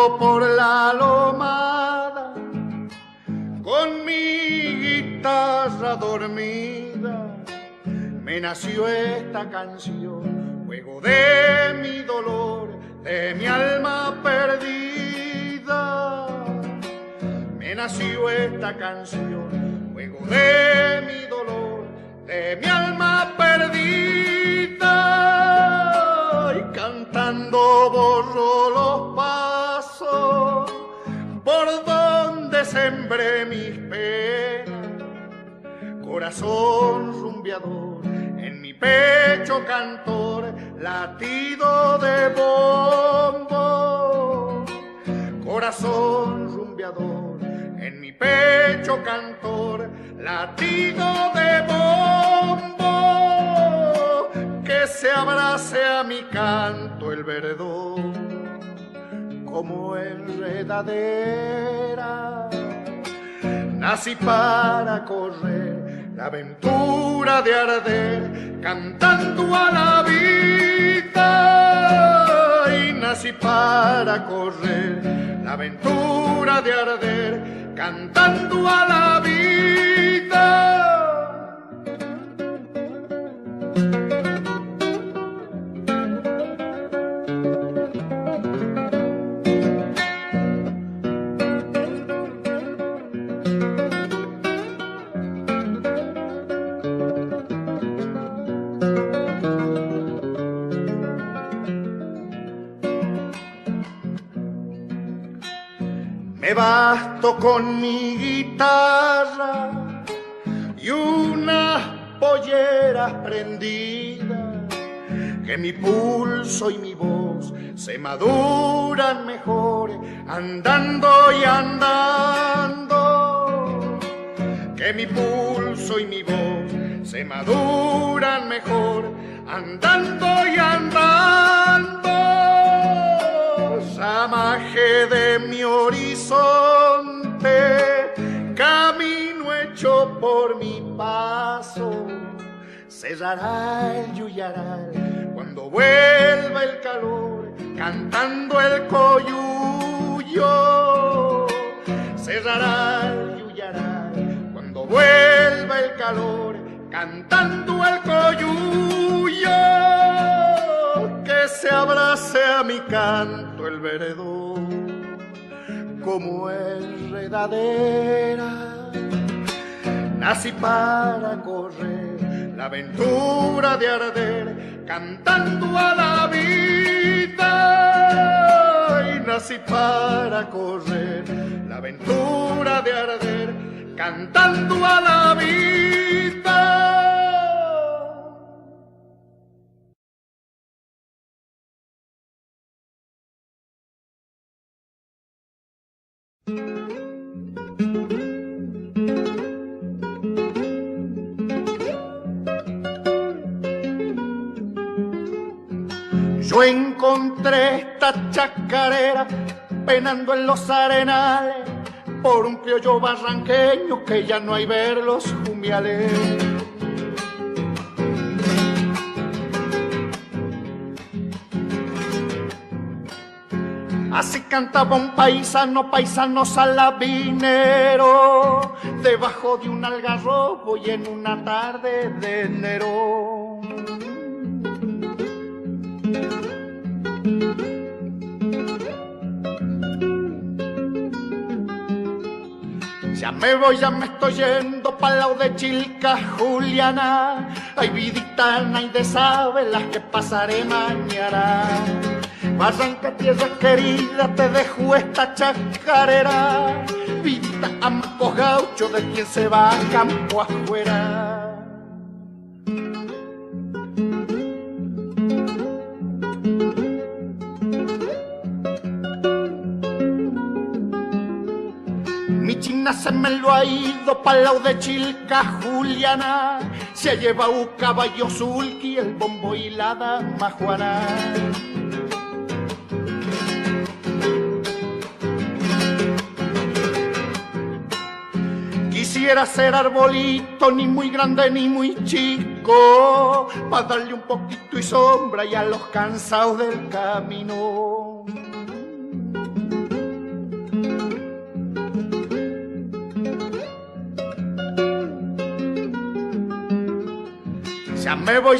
Caminando por la lomada, con mi guitarra dormida, me nació esta canción, luego de mi dolor, de mi alma perdida. Me nació esta canción, luego de mi dolor, de mi alma perdida. Y cantando borro los pasos por donde sembré mis penas. Corazón rumbeador, en mi pecho cantor, latido de bombo. Corazón rumbeador, en mi pecho cantor, latido de bombo. Que se abrace a mi canto el verdón como enredadera. Nací para correr la aventura de arder, cantando a la vida. Y nací para correr la aventura de arder, cantando a la vida. Me basto con mi guitarra y unas polleras prendidas, que mi pulso y mi voz se maduran mejor andando y andando. Que mi pulso y mi voz se maduran mejor andando y andando. Ramaje de mi horizonte, camino hecho por mi paso, cerrará el yuyaral cuando vuelva el calor, cantando el coyuyo. Cerrará el yuyaral cuando vuelva el calor, cantando el coyuyo. Que se abrace a mi canto el veredón como enredadera. Nací para correr la aventura de arder, cantando a la vida. Y nací para correr la aventura de arder, cantando a la vida. Yo encontré esta chacarera penando en los arenales por un criollo barranqueño que ya no hay ver los jumiales. Así cantaba un paisano salabinero, debajo de un algarrobo y en una tarde de enero. Ya me estoy yendo pa'l lado de Chilca, Juliana. Ay, vidita, nadie sabe las que pasaré mañana. Barranca, tierra querida, te dejo esta chacarera. Vidita, ambos gauchos de quien se va a campo afuera. Mi china se me lo ha ido pa'l lado de Chilca, Juliana. Se ha llevado un caballo sulky, el bombo y la dama Juana. Quisiera ser arbolito, ni muy grande ni muy chico, para darle un poquito y sombra y a los cansados del camino.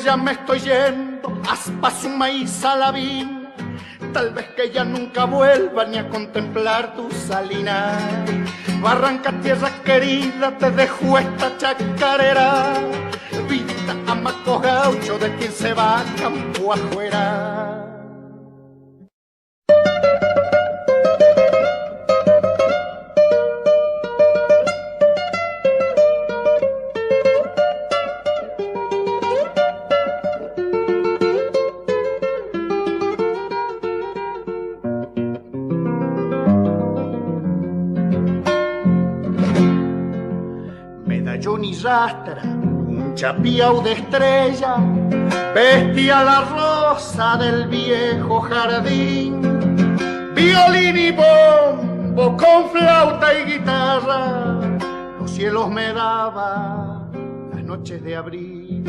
ya me estoy yendo, Aspasuma y Salavina, tal vez que ya nunca vuelva ni a contemplar tu salina. Barranca, tierra querida, te dejo esta chacarera, vidita, amaco gaucho de quien se va a campo afuera. Johnny Rastra, un chapiao de estrella, vestía la rosa del viejo jardín, violín y bombo con flauta y guitarra, los cielos me daban las noches de abril.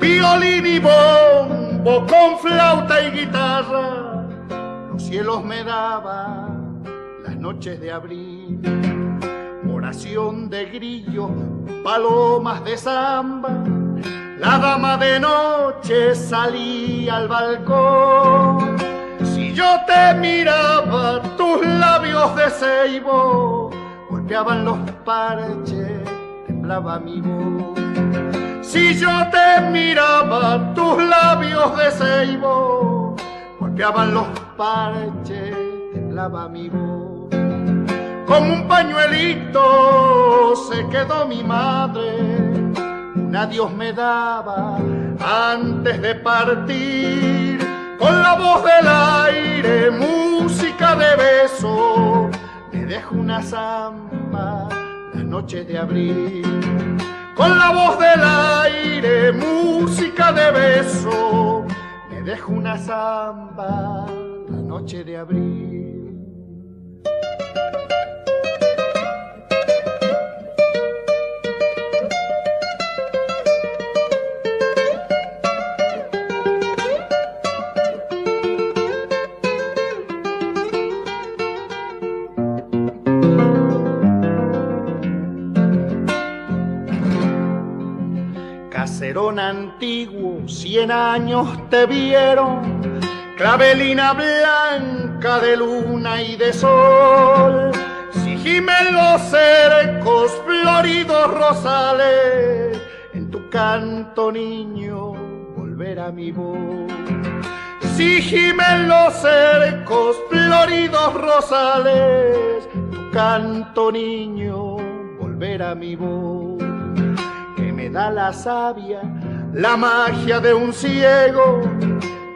Violín y bombo con flauta y guitarra, los cielos me daban las noches de abril. Oración de grillo, palomas de samba, la dama de noche salía al balcón. Si yo te miraba, tus labios de ceibo golpeaban los parches, temblaba mi voz. Si yo te miraba, tus labios de ceibo golpeaban los parches, temblaba mi voz. Como un pañuelito se quedó mi madre, un adiós me daba antes de partir. Con la voz del aire, música de beso, me dejó una samba la noche de abril. Con la voz del aire, música de beso, me dejó una samba la noche de abril. Caserón antiguo, 100 años te vieron, clavelina blanca de luna y de sol. Si gimen los cercos, floridos rosales, en tu canto, niño, volverá mi voz. Si gimen los cercos, floridos rosales, en tu canto, niño, volverá mi voz. Da la savia, la magia de un ciego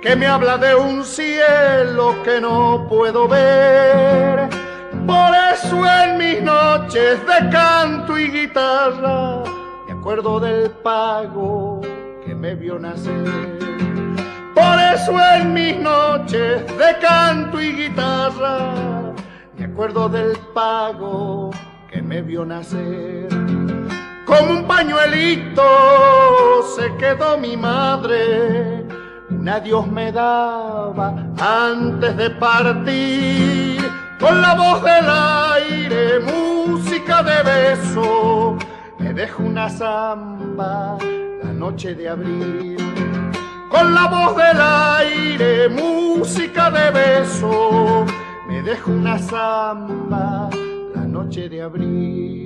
que me habla de un cielo que no puedo ver. Por eso en mis noches de canto y guitarra me acuerdo del pago que me vio nacer. Por eso en mis noches de canto y guitarra me acuerdo del pago que me vio nacer. Como un pañuelito se quedó mi madre, un adiós me daba antes de partir. Con la voz del aire, música de beso, me dejó una samba la noche de abril. Con la voz del aire, música de beso, me dejó una samba la noche de abril.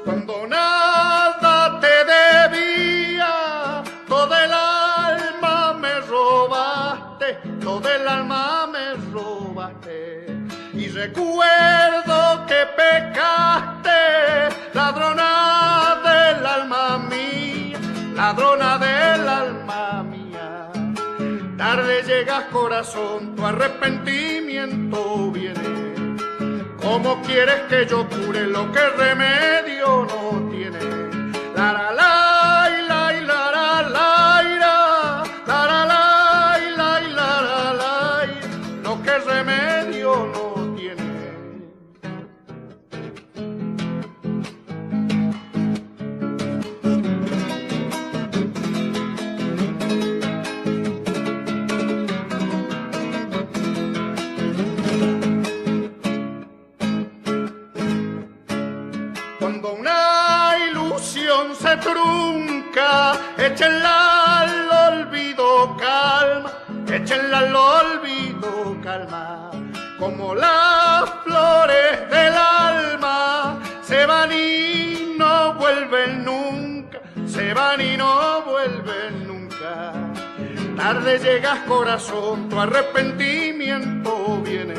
Cuando nada te debía, todo el alma me robaste, todo el alma me robaste. Y recuerdo que pecaste, ladrona del alma mía, ladrona del alma mía. Tarde llegas, corazón, tu arrepentimiento viene. ¿Cómo quieres que yo cure lo que remedio no tiene? La la la la la la la la la la la, lo que remedio no tiene. se trunca, échenla al olvido, calma, échenla al olvido, calma. Como las flores del alma se van y no vuelven nunca, se van y no vuelven nunca. Tarde llegas, corazón, tu arrepentimiento viene.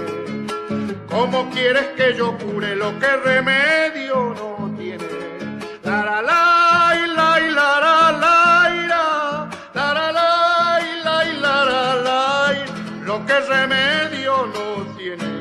¿Cómo quieres que yo cure lo que remedio no tiene? La la la la la la la la, lo que remedio no tiene.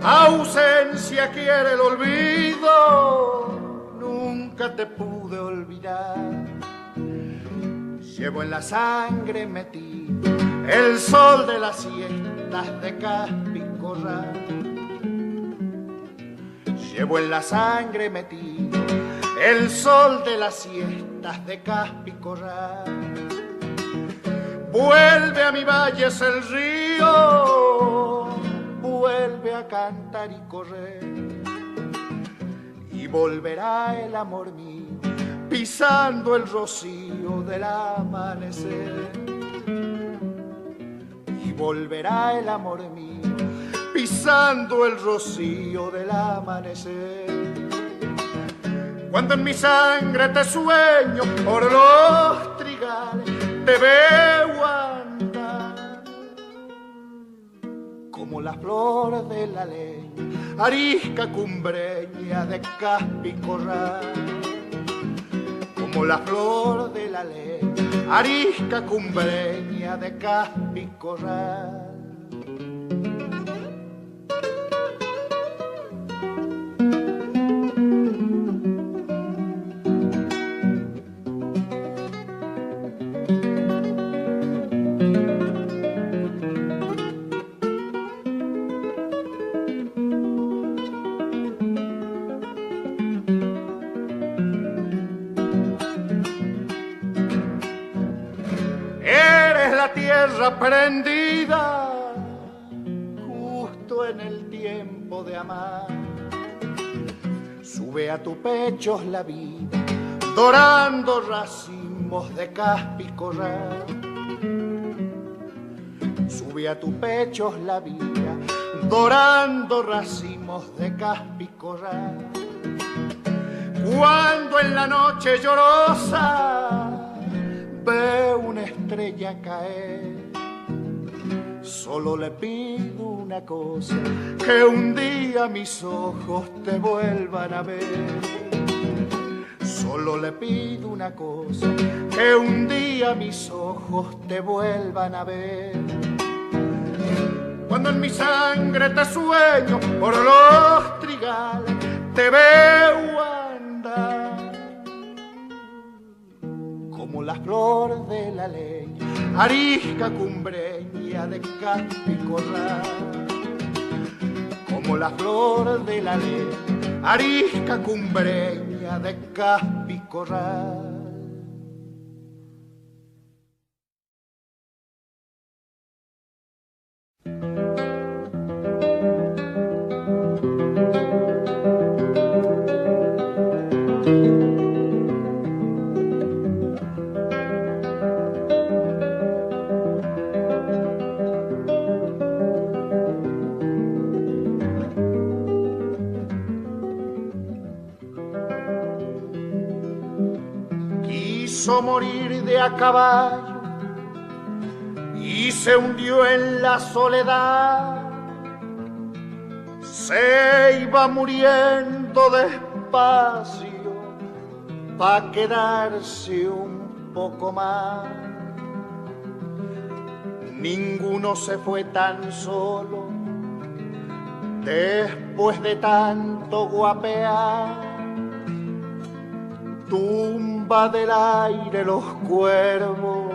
Ausencia quiere el olvido, nunca te pude olvidar. Llevo en la sangre metido el sol de las siestas de Caspi Corral. Llevo en la sangre metido el sol de las siestas de Caspi Corral. Vuelve a mi valles el río, vuelve a cantar y correr, y volverá el amor mío pisando el rocío del amanecer. Y volverá el amor mío pisando el rocío del amanecer. Cuando en mi sangre te sueño por los trigales, te veo andar como la flor de la leña, arisca cumbreña de Caspi Corral. Como la flor de la leña, arisca cumbreña de Caspi Corral. Tierra prendida justo en el tiempo de amar. Sube a tu pecho la vida dorando racimos de Caspi Corral. Sube a tu pecho la vida dorando racimos de Caspi Corral. Cuando en la noche llorosa veo una estrella caer, solo le pido una cosa, que un día mis ojos te vuelvan a ver. Solo le pido una cosa, que un día mis ojos te vuelvan a ver. Cuando en mi sangre te sueño por los trigales, te veo andar como la flor de la leña, arisca cumbreña de Caspi Corral. Como la flor de la leña, arisca cumbreña de Caspi Corral. Quiso morir de a caballo y se hundió en la soledad. Se iba muriendo despacio pa' quedarse un poco más. Ninguno se fue tan solo después de tanto guapear. tumba del aire los cuervos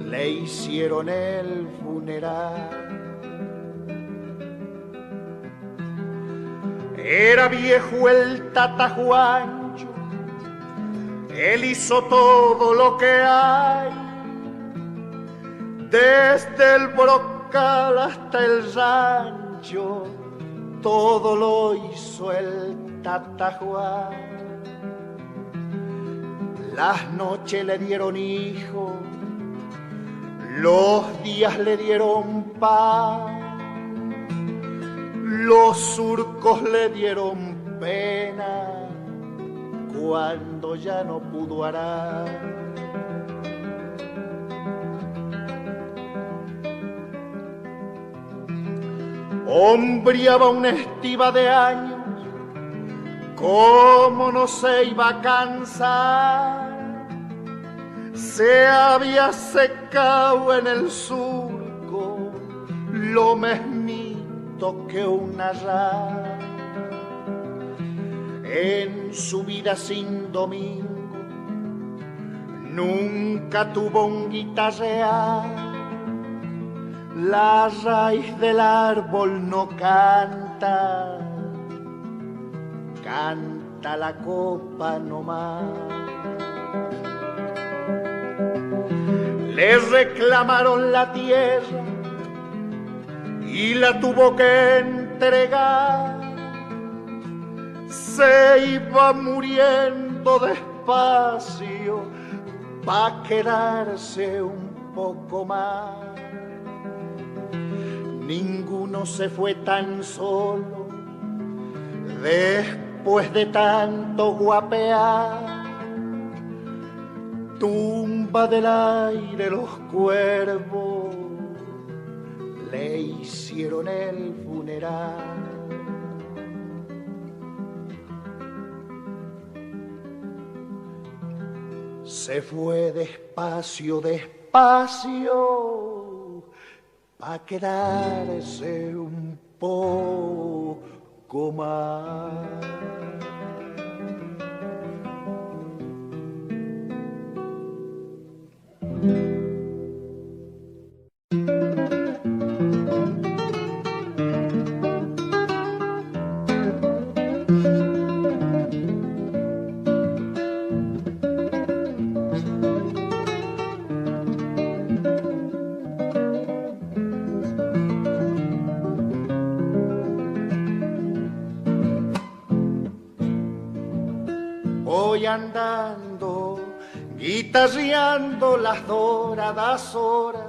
le hicieron el funeral. Era viejo el Tata Juancho, él hizo todo lo que hay, desde el brocal hasta el rancho, todo lo hizo el Tata Juan. Las noches le dieron hijos, los días le dieron pan, los surcos le dieron pena cuando ya no pudo arar. Hombreaba una estiva de años, cómo no se iba a cansar. Se había secado en el surco lo mismito que una rana. En su vida sin domingo nunca tuvo un guitarrear. La raíz del árbol no canta, canta la copa nomás. Le reclamaron la tierra y la tuvo que entregar. Se iba muriendo despacio pa' quedarse un poco más. Ninguno se fue tan solo después de tanto guapear. Tumba del aire los cuervos le hicieron el funeral. Se fue despacio, despacio, pa' quedarse un poco más. Voy andando, guitarreando las doradas horas,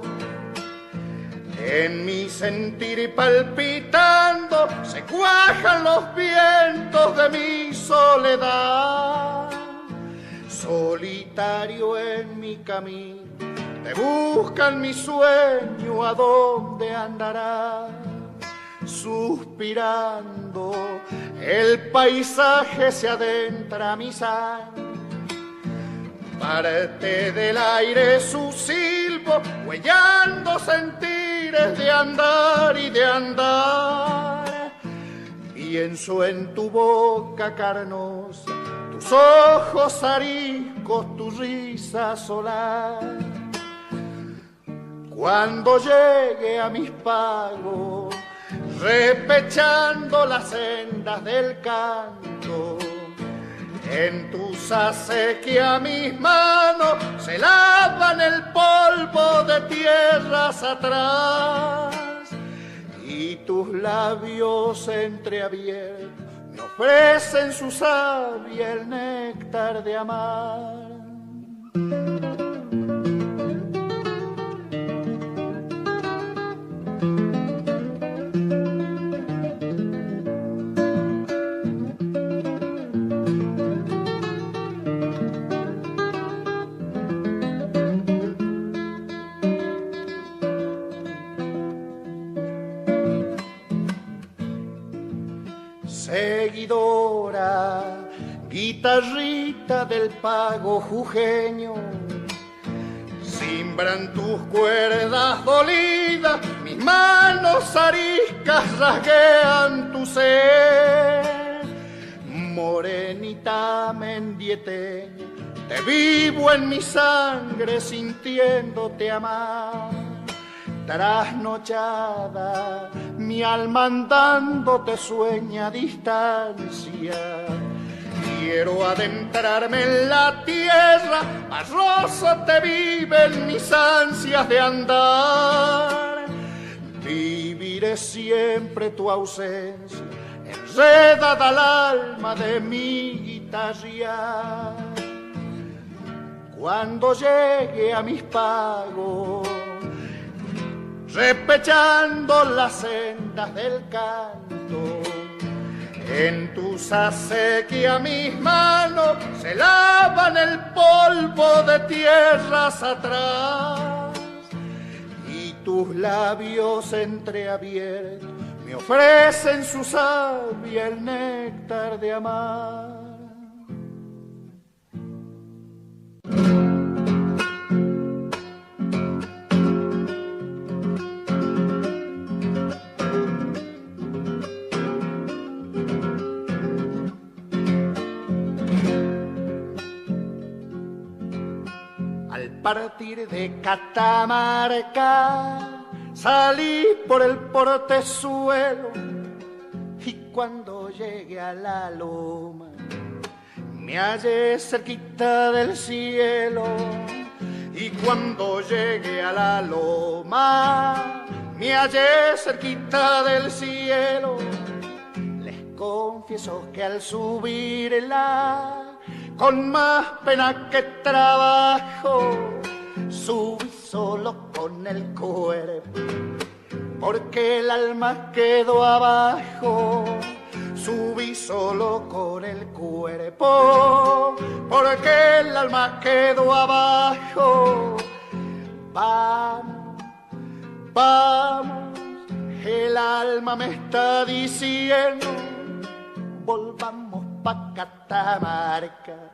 en mi sentir y palpitando se cuajan los vientos de mi soledad. Solitario en mi camino, te buscan mi sueño, ¿a dónde andará? Suspirando, el paisaje se adentra a mi sangre. Parte del aire su silbo, huellando sentires de andar y de andar. Pienso en tu boca carnosa, tus ojos ariscos, tu risa solar. Cuando llegue a mis pagos, repechando las sendas del canto, en tus acequias mis manos se lavan el polvo de tierras atrás, y tus labios entreabiertos me ofrecen su savia, el néctar de amar. Seguidora, guitarrita del pago jujeño, simbran tus cuerdas dolidas, mis manos ariscas rasguean tu ser. Morenita mendieteña, te vivo en mi sangre sintiéndote amar. Trasnochada, mi alma andándote sueña a distancia. Quiero adentrarme en la tierra, más rosa te viven mis ansias de andar. Viviré siempre tu ausencia, enredada al alma de mi guitarra. Cuando llegue a mis pagos, repechando las sendas del canto, en tus acequias mis manos se lavan el polvo de tierras atrás, y tus labios entreabiertos me ofrecen su savia, el néctar de amar. Partir de Catamarca, salí por el portezuelo, y cuando llegué a la loma, me hallé cerquita del cielo. Y cuando llegué a la loma, me hallé cerquita del cielo. Les confieso que al subirla, con más pena que trabajo, subí solo con el cuerpo, porque el alma quedó abajo. Subí solo con el cuerpo, porque el alma quedó abajo. Vamos, vamos, el alma me está diciendo, volvamos pa' Catamarca,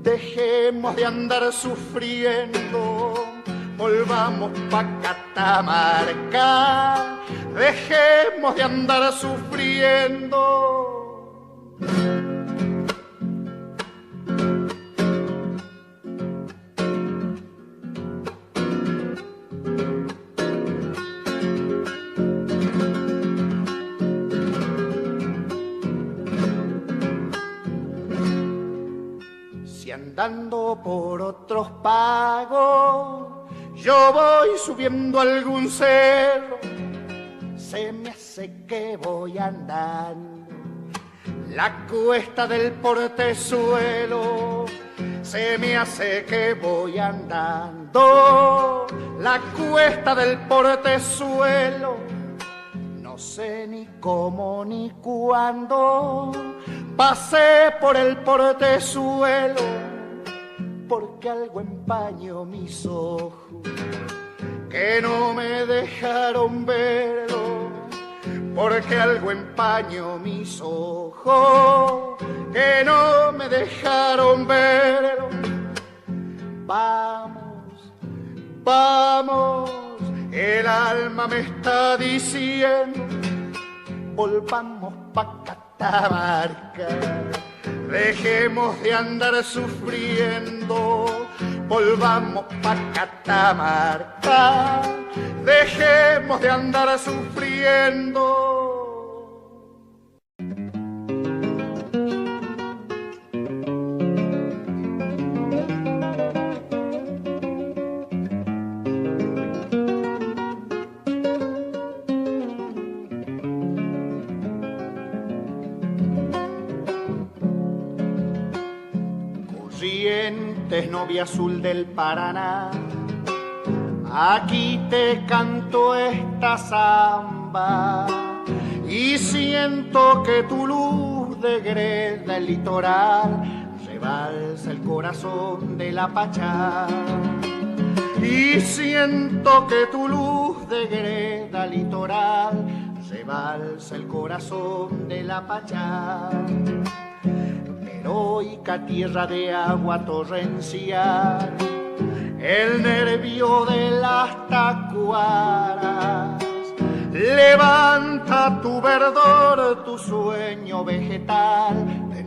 dejemos de andar sufriendo. Volvamos pa' Catamarca, dejemos de andar sufriendo. Andando por otros pagos, yo voy subiendo algún cerro, se me hace que voy andando la cuesta del portezuelo, se me hace que voy andando la cuesta del portezuelo. No sé ni cómo ni cuándo pasé por el portezuelo, porque algo empañó mis ojos que no me dejaron verlo, porque algo empañó mis ojos que no me dejaron verlo. Vamos, vamos, el alma me está diciendo, volvamos pa' Catamarca, dejemos de andar sufriendo. Volvamos pa' Catamarca, dejemos de andar sufriendo. Corrientes, novia azul del Paraná, aquí te canto esta samba y siento que tu luz degreda el litoral, rebalsa el corazón de la Pachá. Y siento que tu luz degreda el litoral, rebalsa el corazón de la Pachá. Heroica tierra de agua torrencial, el nervio de las tacuaras, levanta tu verdor, tu sueño vegetal, de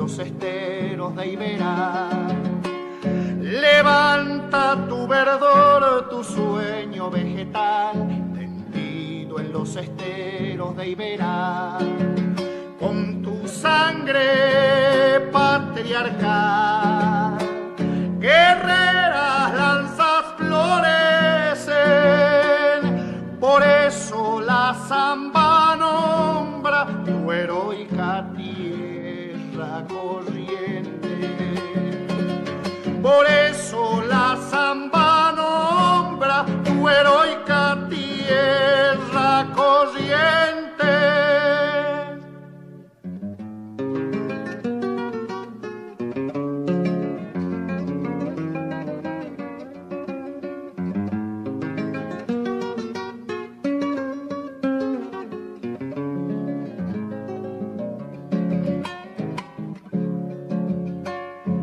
los esteros de Iberá. Levanta tu verdor, tu sueño vegetal, tendido en los esteros de Iberá. Con tu sangre patriarcal, guerreras lanzas florecen, por eso la zamba nombra tu heroica tierra corriente. Por eso la zamba nombra tu heroica tierra corriente.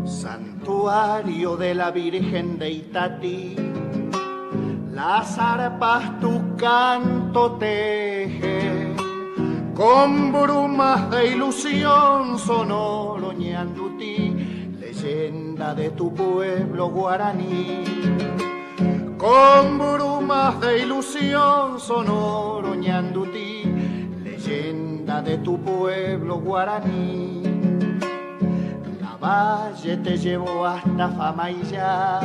Santuario de la Virgen de Itatí, las arpas tu canto teje, con brumas de ilusión sonoro Ñandutí, leyenda de tu pueblo guaraní. Con brumas de ilusión sonoro Ñandutí, leyenda de tu pueblo guaraní. Valle te llevó hasta Famaillá,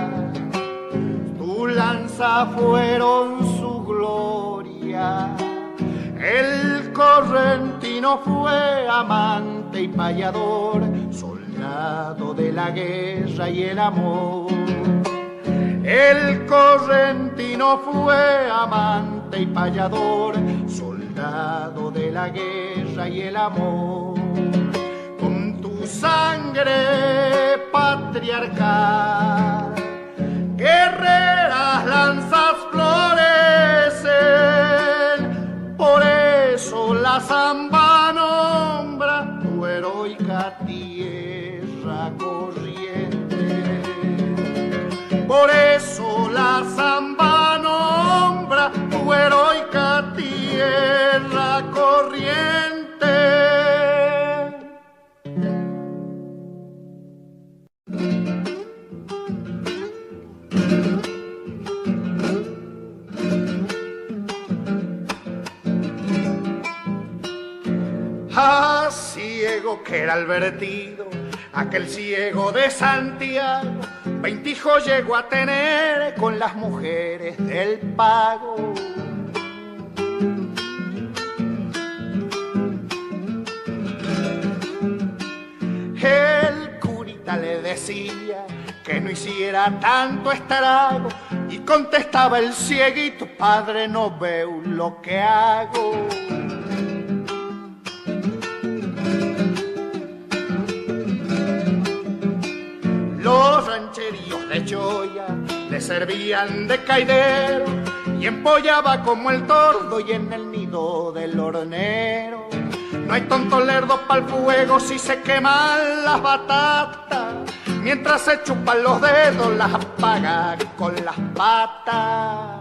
tu lanza fueron su gloria. El correntino fue amante y payador, soldado de la guerra y el amor. El correntino fue amante y payador, soldado de la guerra y el amor. Sangre patriarcal, guerreras lanzas florecen, por eso la zamba nombra tu heroica tierra corriente. Por eso la zamba nombra tu heroica tierra corriente. Ah, ciego que era Albertino, aquel ciego de Santiago, 20 hijos llegó a tener con las mujeres del pago. El curita le decía que no hiciera tanto estrago y contestaba el cieguito: padre, no veo lo que hago. Los rancheríos de Choya le servían de caidero y empollaba como el tordo y en el nido del hornero. No hay tonto lerdo pa'l fuego si se queman las batatas, mientras se chupan los dedos las apaga con las patas.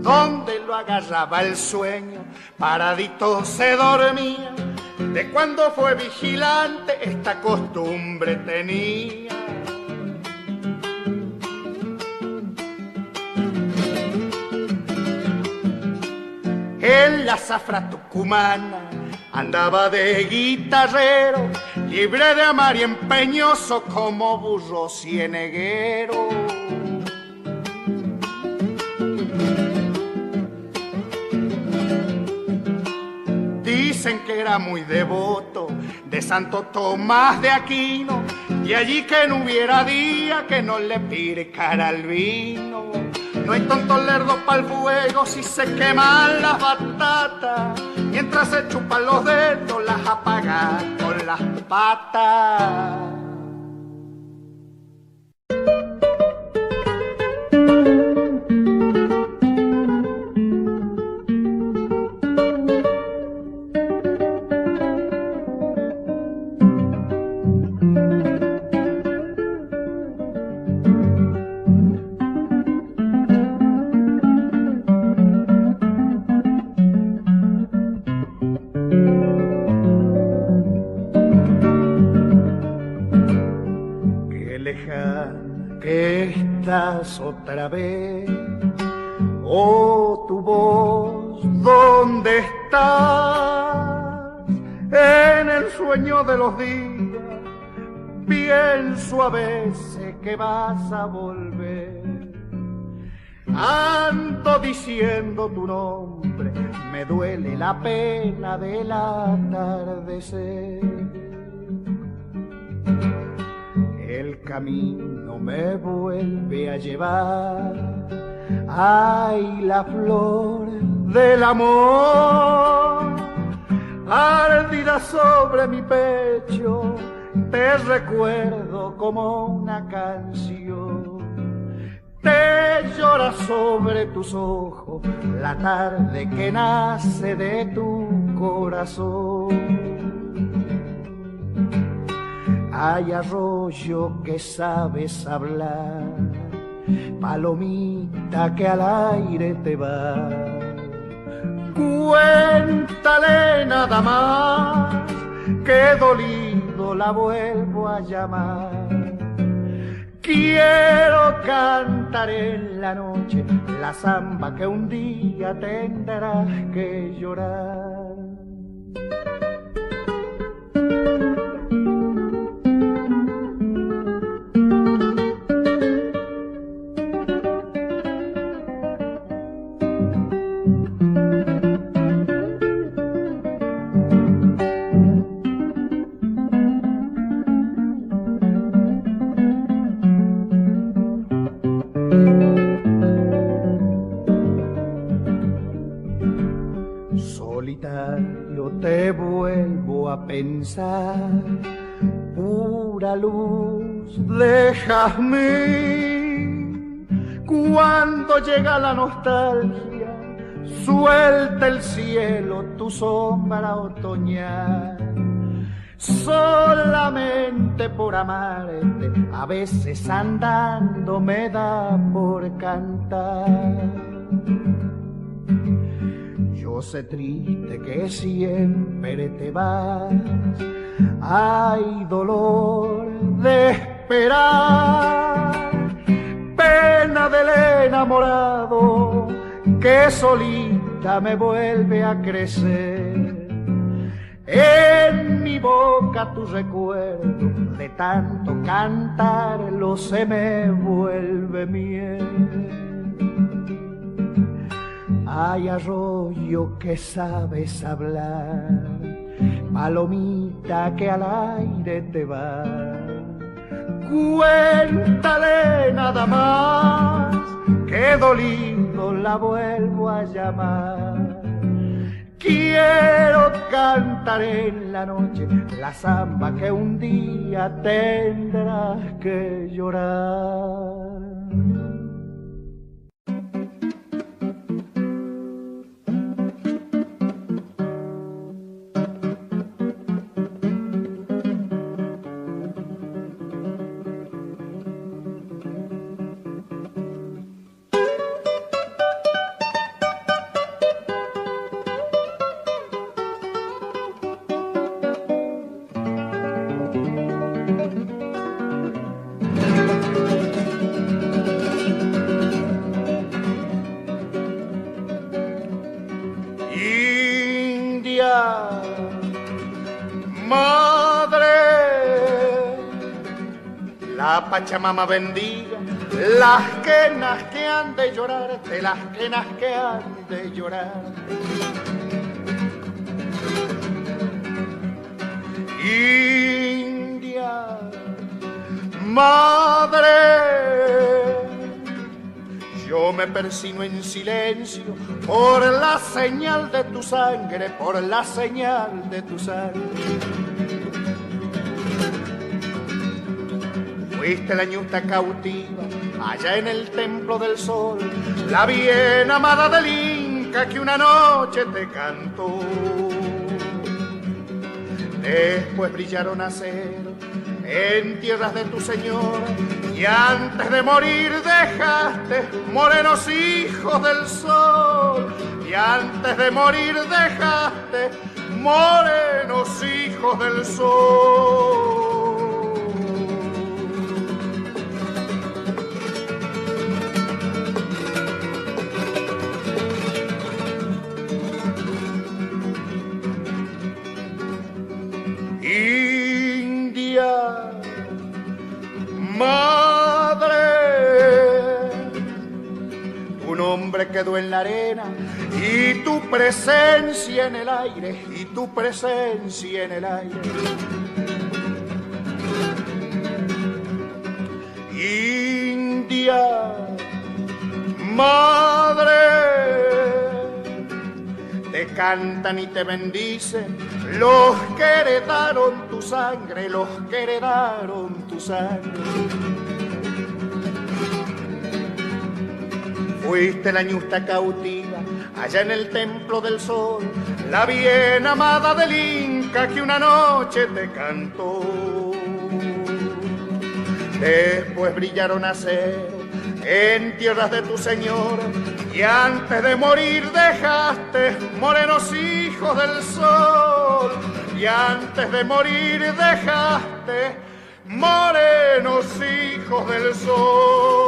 Donde lo agarraba el sueño, paradito se dormía, de cuando fue vigilante esta costumbre tenía. En la zafra tucumana andaba de guitarrero, libre de amar y empeñoso como burro cieneguero. Dicen que era muy devoto de Santo Tomás de Aquino, y allí que no hubiera día que no le picara el vino. No hay tonto lerdo pa'l fuego si se queman las batatas, mientras se chupan los dedos las apaga con las patas. que estás otra vez. Oh, tu voz, ¿dónde estás? En el sueño de los días pienso a veces que vas a volver. Ando diciendo tu nombre, me duele la pena del atardecer. El camino me vuelve a llevar, ay, la flor del amor, ardida sobre mi pecho, te recuerdo como una canción. Te llora sobre tus ojos la tarde que nace de tu corazón. Hay arroyo que sabes hablar, palomita que al aire te va. Cuéntale nada más, que dolido la vuelvo a llamar. Quiero cantar en la noche la samba que un día tendrás que llorar. Solitario te vuelvo a pensar, pura luz de jazmín. Cuando llega la nostalgia, suelta el cielo tu sombra otoñal. Solamente por amarte, a veces andando me da por cantar. Yo sé triste que siempre te vas, hay dolor de esperar, pena del enamorado que solita me vuelve a crecer. En mi boca tu recuerdo, de tanto cantarlo se me vuelve miel. Hay arroyo que sabes hablar, palomita que al aire te va. Cuéntale nada más, que dolido la vuelvo a llamar. Quiero cantar en la noche la samba que un día tendrás que llorar. Madre, la Pachamama bendiga las quenas que han de llorar, de las quenas que han de llorar. India, madre, yo me persino en silencio por la señal de tu sangre, por la señal de tu sangre. Fuiste la ñusta cautiva allá en el templo del sol, la bien amada del Inca que una noche te cantó. Después brillaron aceros en tierras de tu señor, y antes de morir dejaste morenos hijos del sol, y antes de morir dejaste morenos hijos del sol. India, madre, tu nombre quedó en la arena y tu presencia en el aire, y tu presencia en el aire. India, madre, te cantan y te bendicen los que heredaron tu sangre, los que heredaron tu sangre. Fuiste la ñusta cautiva allá en el templo del sol, la bien amada del Inca que una noche te cantó. Después brillaron acero en tierras de tu señor, y antes de morir dejaste morenos hijos del sol, y antes de morir dejaste morenos hijos del sol.